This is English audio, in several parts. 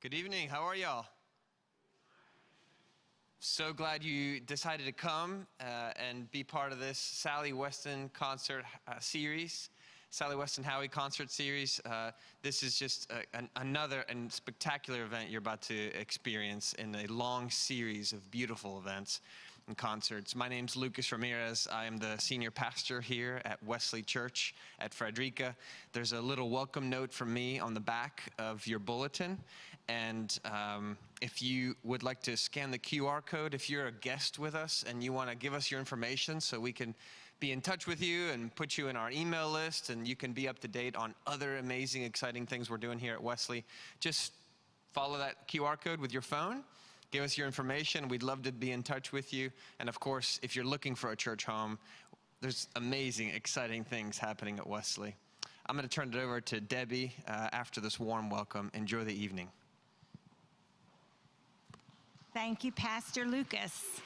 Good evening. How are y'all? So glad you decided to come and be part of this Sally Weston concert series, Sally Weston Hawie Concert series. This is just another and spectacular event you're about to experience in a long series of beautiful events and concerts. My name's Lucas Ramirez. I am the senior pastor here at Wesley Church at Frederica. There's a little welcome note from me on the back of your bulletin. And if you would like to scan the QR code, if you're a guest with us and you want to give us your information so we can be in touch with you and put you in our email list and you can be up to date on other amazing, exciting things we're doing here at Wesley, just follow that QR code with your phone. Give us your information. We'd love to be in touch with you. And of course, if you're looking for a church home, there's amazing, exciting things happening at Wesley. I'm going to turn it over to Debbie after this warm welcome. Enjoy the evening. Thank you, Pastor Lucas.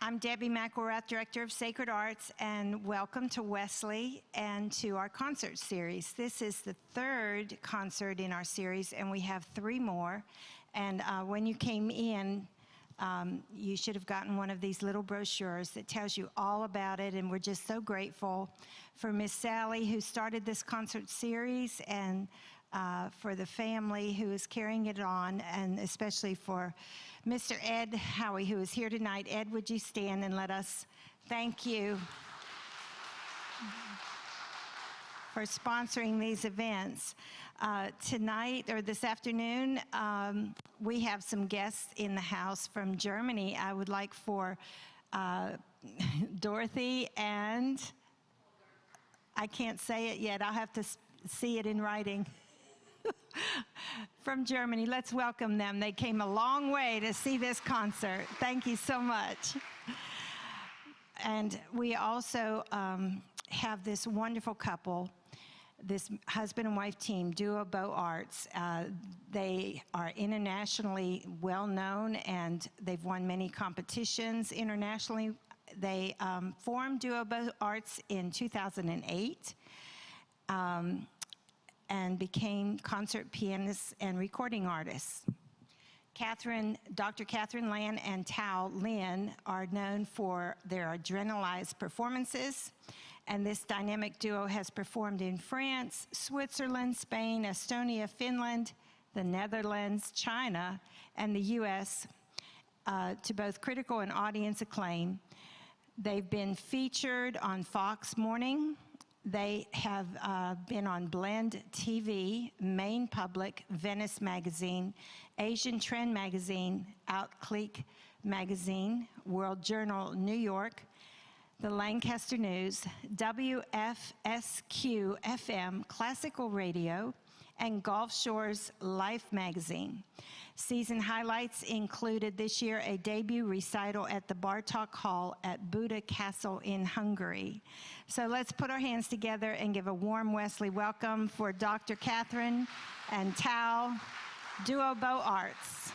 I'm Debbie McElrath, Director of Sacred Arts, and welcome to Wesley and to our concert series. This is the third concert in our series, and we have three more. And when you came in, you should have gotten one of these little brochures that tells you all about it, and we're just so grateful for Miss Sally, who started this concert series, and for the family who is carrying it on, and especially for Mr. Ed Hawie, who is here tonight. Ed, would you stand and let us thank you for sponsoring these events. Tonight, or this afternoon, we have some guests in the house from Germany. I would like for Dorothy and, I can't say it yet, I'll have to see it in writing. From Germany. Let's welcome them. They came a long way to see this concert. Thank you so much. And we also have this wonderful couple, this husband and wife team, duo Beaux Arts. They are internationally well known and they've won many competitions internationally. They formed duo Beaux Arts in 2008. And became concert pianists and recording artists. Dr. Lan and Tao Lin are known for their adrenalized performances, and this dynamic duo has performed in France, Switzerland, Spain, Estonia, Finland, the Netherlands, China, and the US to both critical and audience acclaim. They've been featured on Fox Morning. They have been on Blend TV, Main Public, Venice Magazine, Asian Trend Magazine, Outclick Magazine, World Journal, New York, the Lancaster News, WFSQ-FM, Classical Radio, and Gulf Shores Life Magazine. Season highlights included this year a debut recital at the Bartók Hall at Buda Castle in Hungary. So let's put our hands together and give a warm Wesley welcome for Dr. Catherine and Tao, duo Beaux Arts.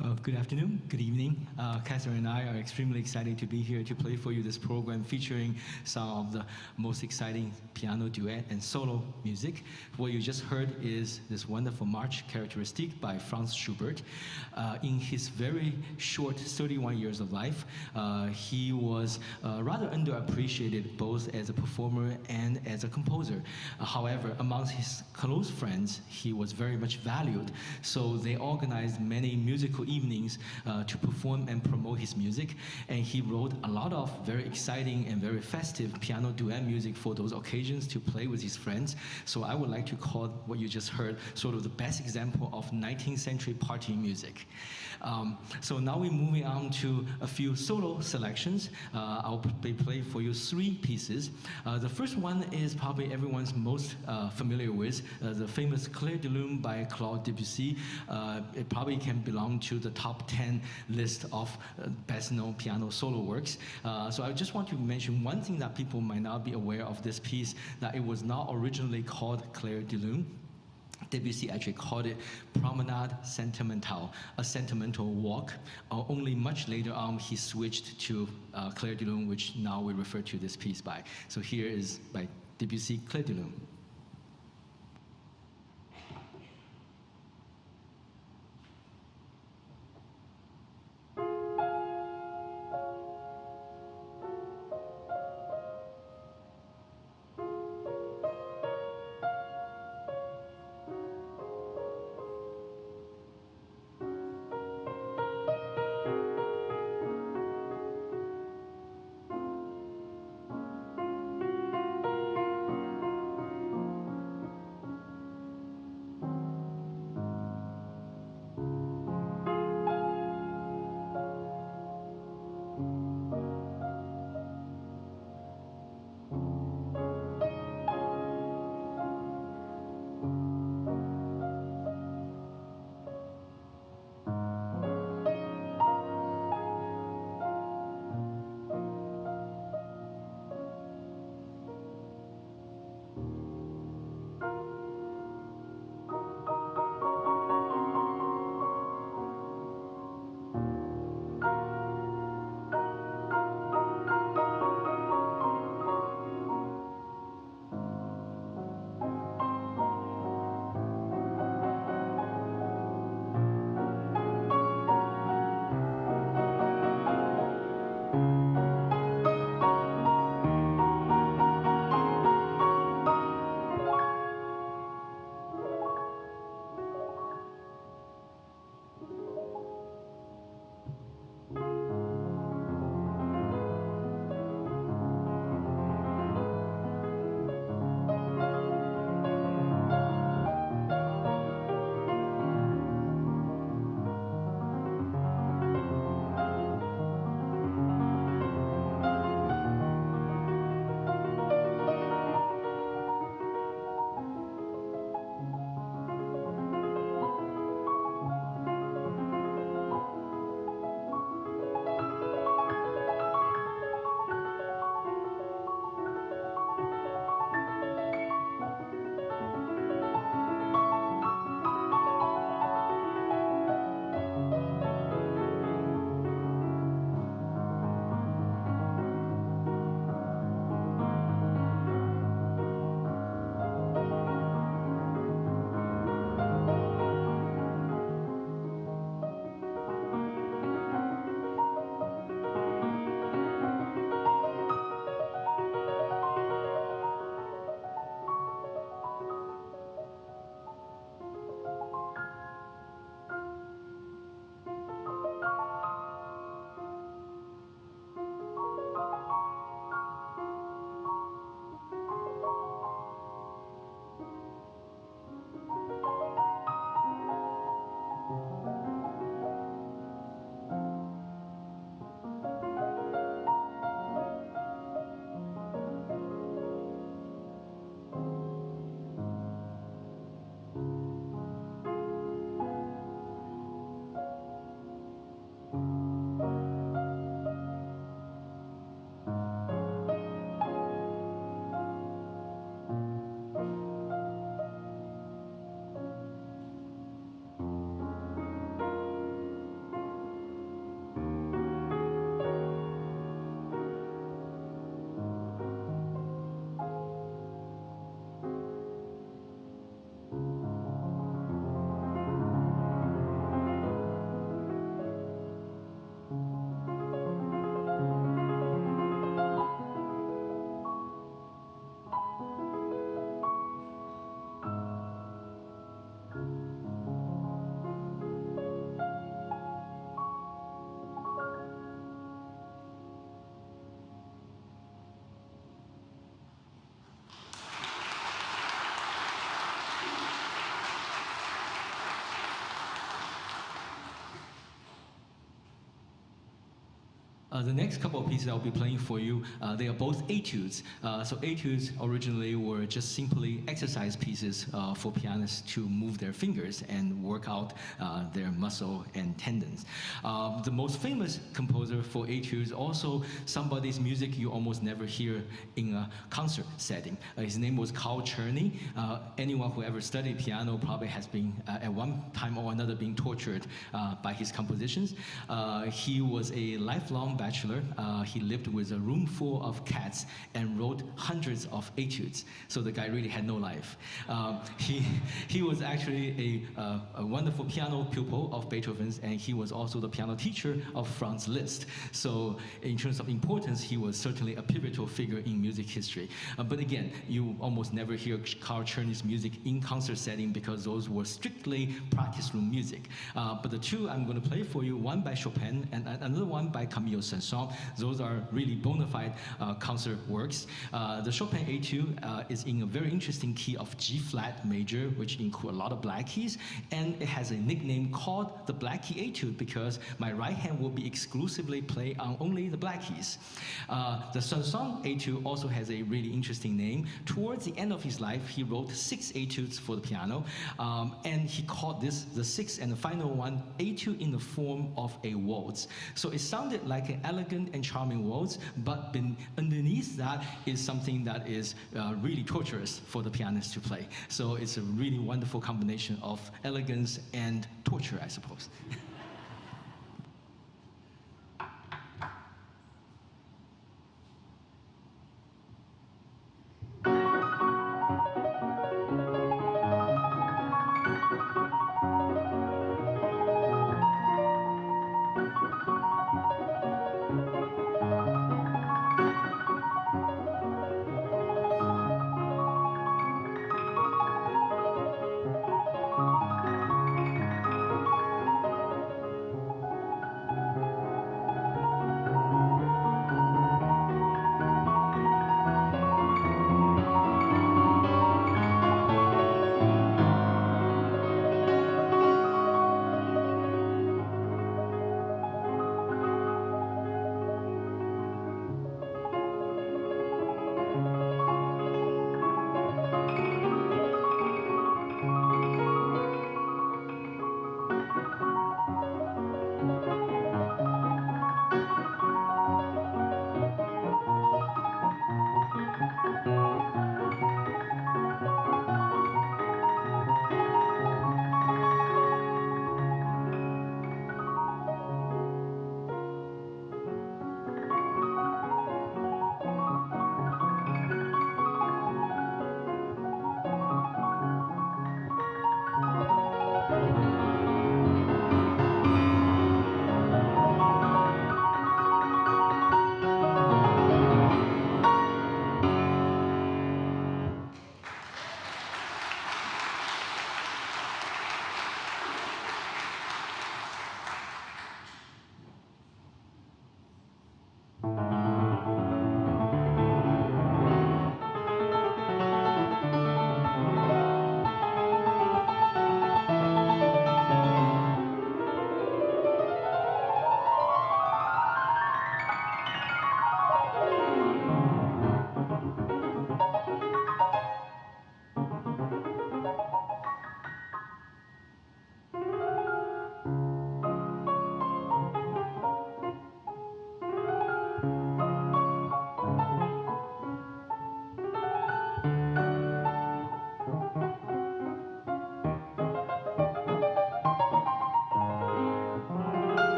Good afternoon, good evening. Catherine and I are extremely excited to be here to play for you this program featuring some of the most exciting piano duet and solo music. What you just heard is this wonderful march characteristic by Franz Schubert. In his very short 31 years of life, he was rather underappreciated both as a performer and as a composer. However, amongst his close friends, he was very much valued, so they organized many musical evenings to perform and promote his music, and he wrote a lot of very exciting and very festive piano duet music for those occasions to play with his friends. So I would like to call what you just heard sort of the best example of 19th century party music. So now we're moving on to a few solo selections. I'll be playing for you 3 pieces. The first one is probably everyone's most familiar with, the famous Clair de Lune by Claude Debussy. It probably can belong to the top 10 list of best-known piano solo works. So I just want to mention one thing that people might not be aware of this piece, that it was not originally called Clair de Lune. Debussy actually called it Promenade Sentimentale, a sentimental walk. Only much later on, he switched to Clair de Lune, which now we refer to this piece by. So here is by Debussy, Clair de Lune. The next couple of pieces I'll be playing for you, they are both etudes. So etudes originally were just simply exercise pieces for pianists to move their fingers and work out their muscle and tendons. The most famous composer for etudes, also somebody's music you almost never hear in a concert setting. His name was Carl Czerny. Anyone who ever studied piano probably has been, at one time or another, being tortured by his compositions. He was a lifelong bachelor. He lived with a room full of cats and wrote hundreds of etudes. So the guy really had no life. He was actually a wonderful piano pupil of Beethoven's, and he was also the piano teacher of Franz Liszt. So in terms of importance, he was certainly a pivotal figure in music history. But again, you almost never hear Carl Czerny's music in concert setting because those were strictly practice room music. But the two I'm going to play for you, one by Chopin and another one by Camille Saint-Saëns, those are really bona fide concert works. The Chopin Etude is in a very interesting key of G-flat major, which include a lot of black keys, and it has a nickname called the Black Key Etude because my right hand will be exclusively play on only the black keys. The Saint-Saëns Etude also has a really interesting name. Towards the end of his life, he wrote 6 etudes for the piano, and he called this the sixth and the final one, etude in the form of a waltz. So it sounded like an elegant and charming waltz, but underneath that is something that is really torturous for the pianist to play. So it's a really wonderful combination of elegance and torture, I suppose.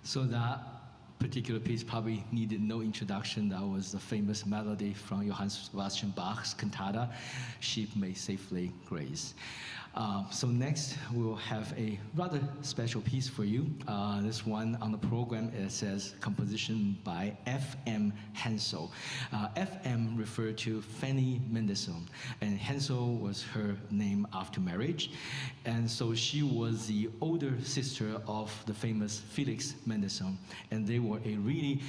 So that particular piece probably needed no introduction. That was the famous melody from Johann Sebastian Bach's cantata, Sheep May Safely Graze. So next, we'll have a rather special piece for you. This one on the program, it says composition by F.M. Hensel. F.M. referred to Fanny Mendelssohn, and Hensel was her name after marriage. And so she was the older sister of the famous Felix Mendelssohn, and they were a really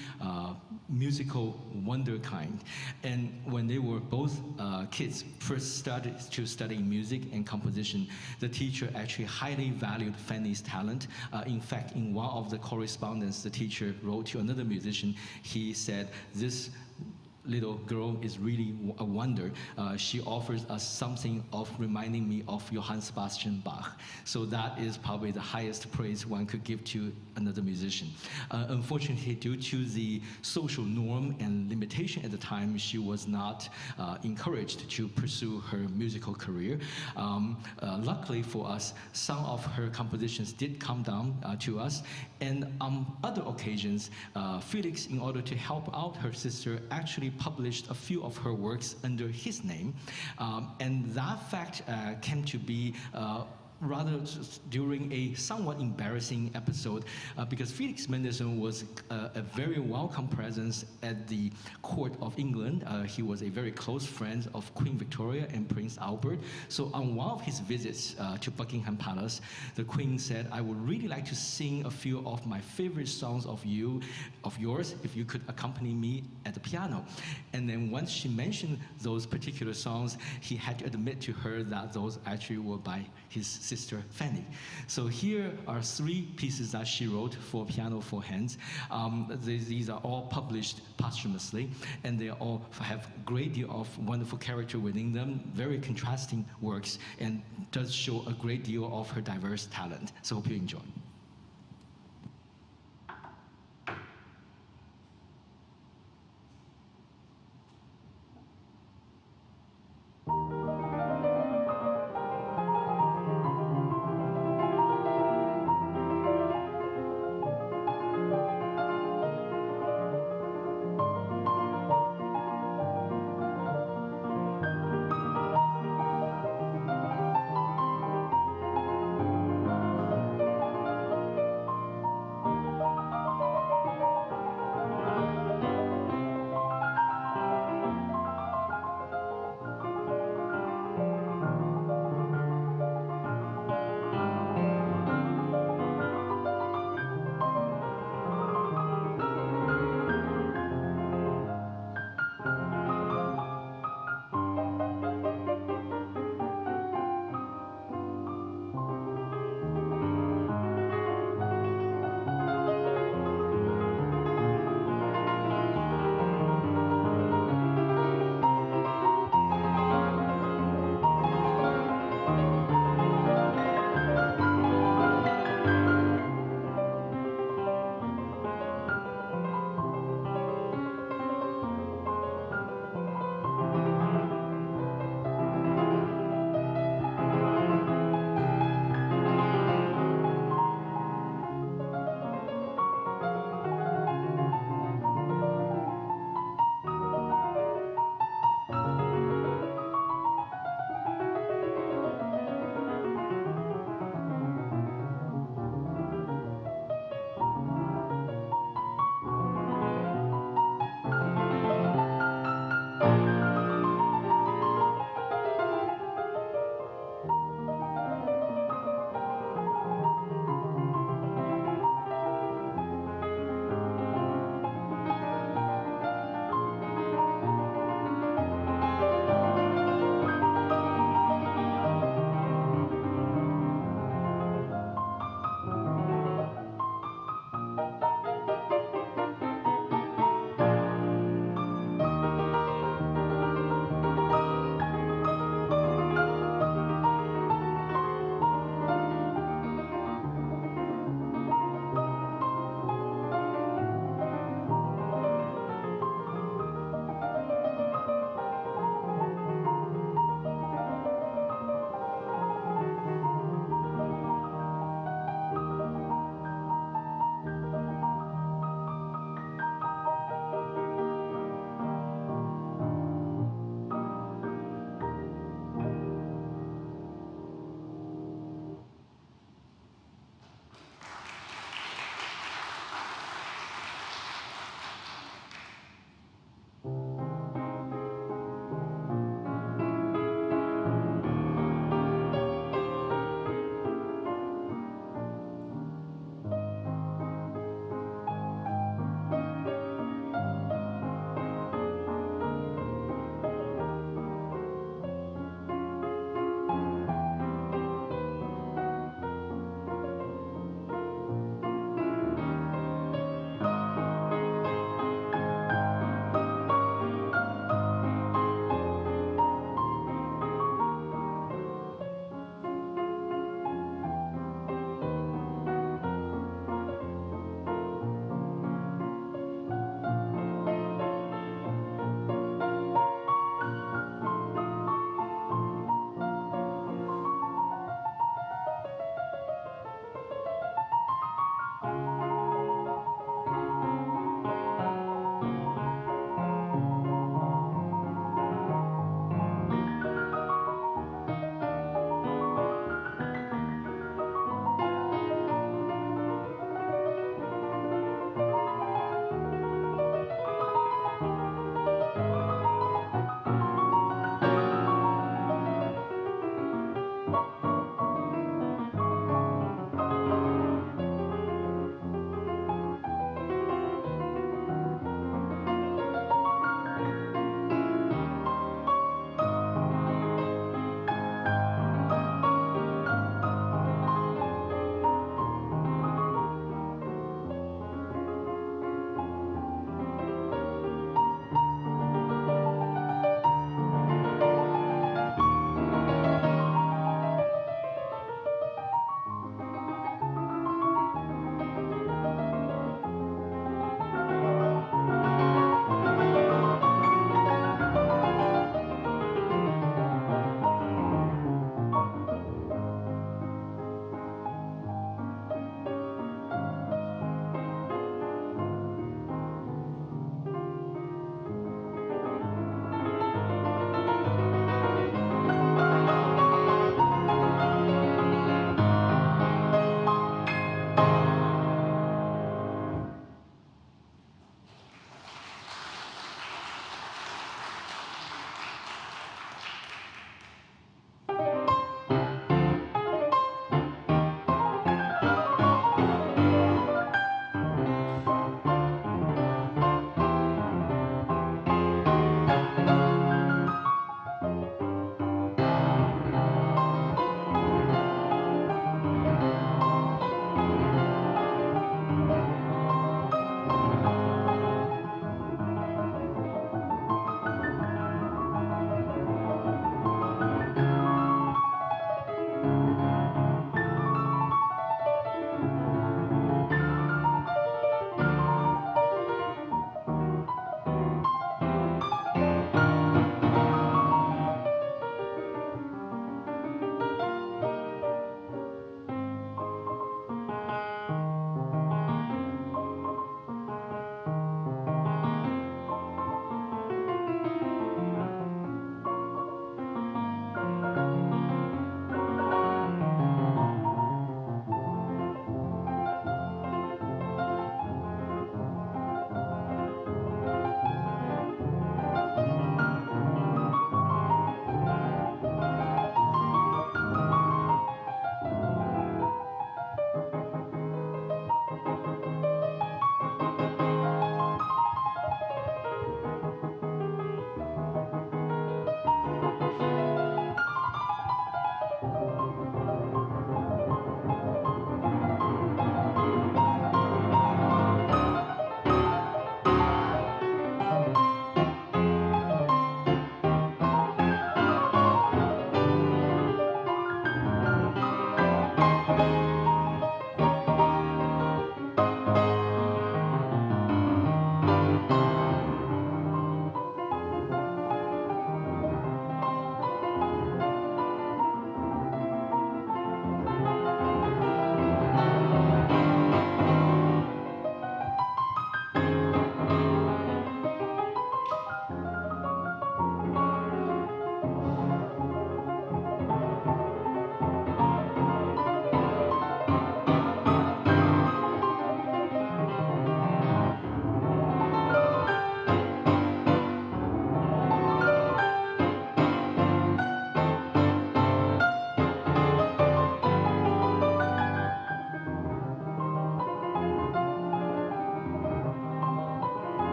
musical wonder kind. And when they were both kids, first started to study music and composition, the teacher actually highly valued Fanny's talent. In fact, in one of the correspondence the teacher wrote to another musician, he said, "This little girl is really a wonder. She offers us something of reminding me of Johann Sebastian Bach." So that is probably the highest praise one could give to another musician. Unfortunately, due to the social norm and limitation at the time, she was not encouraged to pursue her musical career. Luckily for us, some of her compositions did come down to us, and on other occasions, Felix, in order to help out her sister, actually published a few of her works under his name, and that fact came to be rather during a somewhat embarrassing episode, because Felix Mendelssohn was a very welcome presence at the court of England. He was a very close friend of Queen Victoria and Prince Albert. So on one of his visits to Buckingham Palace, the Queen said, "I would really like to sing a few of my favorite songs of yours, if you could accompany me at the piano." And then once she mentioned those particular songs, he had to admit to her that those actually were by his sister Fanny. So here are 3 pieces that she wrote for piano 4 hands. These are all published posthumously, and they all have a great deal of wonderful character within them, very contrasting works, and does show a great deal of her diverse talent. So hope you enjoy.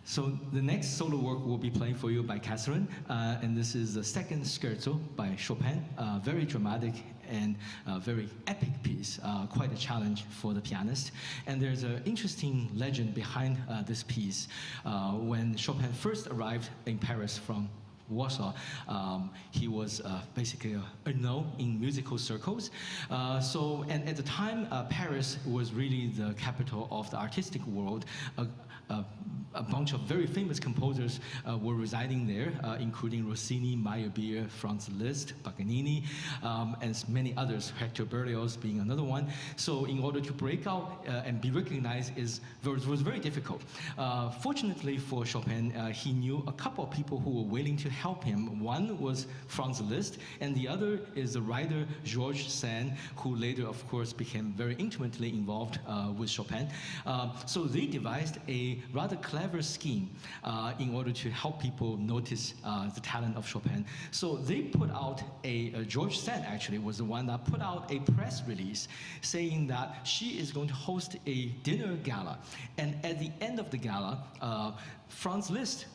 So the next solo work we'll be playing for you by Catherine, and this is the second scherzo by Chopin, very dramatic and very epic piece, quite a challenge for the pianist. And there's an interesting legend behind this piece. When Chopin first arrived in Paris from Warsaw, he was basically a known in musical circles. And at the time, Paris was really the capital of the artistic world. A bunch of very famous composers were residing there, including Rossini, Meyerbeer, Franz Liszt, Paganini, and many others, Hector Berlioz being another one. So in order to break out and be recognized was very difficult. Fortunately for Chopin, he knew a couple of people who were willing to help him. One was Franz Liszt, and the other is the writer Georges Sand, who later, of course, became very intimately involved with Chopin. So they devised a rather clever scheme in order to help people notice the talent of Chopin. So they put out George Sand actually was the one that put out a press release saying that she is going to host a dinner gala. And at the end of the gala, Franz Liszt,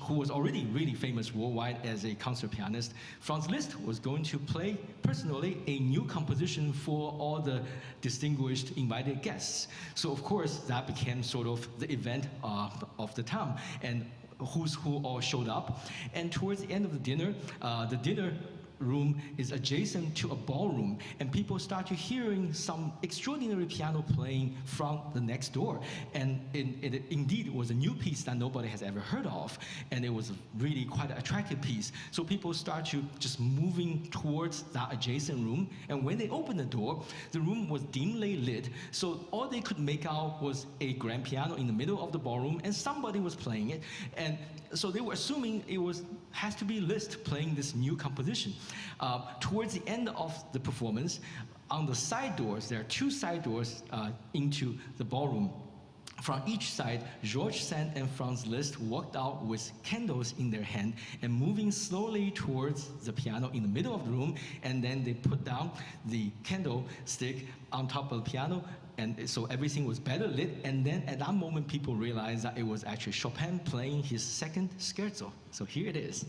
who was already really famous worldwide as a concert pianist, Franz Liszt was going to play personally a new composition for all the distinguished invited guests. So of course that became sort of the event of the town, and who's who all showed up. And towards the end of the dinner room is adjacent to a ballroom, and people start to hearing some extraordinary piano playing from the next door. And it indeed was a new piece that nobody has ever heard of, and it was really quite an attractive piece. So people start to just moving towards that adjacent room, and when they opened the door, the room was dimly lit, so all they could make out was a grand piano in the middle of the ballroom, and somebody was playing it. And so they were assuming has to be Liszt playing this new composition. Towards the end of the performance, on the side doors, there are two side doors into the ballroom. From each side, George Sand and Franz Liszt walked out with candles in their hand and moving slowly towards the piano in the middle of the room, and then they put down the candlestick on top of the piano, and so everything was better lit. And then at that moment, people realized that it was actually Chopin playing his second scherzo. So here it is.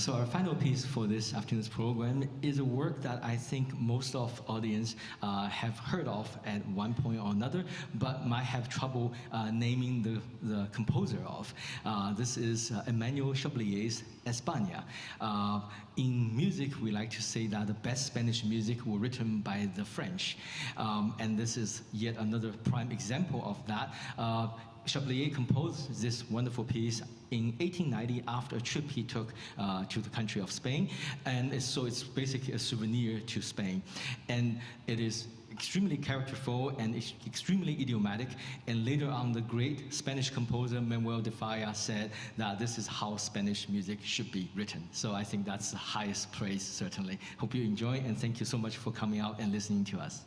So our final piece for this afternoon's program is a work that I think most of audience have heard of at one point or another, but might have trouble naming the composer of. This is Emmanuel Chablier's España. In music, we like to say that the best Spanish music were written by the French. And this is yet another prime example of that. Chablier composed this wonderful piece in 1890 after a trip he took to the country of Spain. And so it's basically a souvenir to Spain. And it is extremely characterful and extremely idiomatic. And later on, the great Spanish composer Manuel de Falla said that this is how Spanish music should be written. So I think that's the highest praise, certainly. Hope you enjoy, and thank you so much for coming out and listening to us.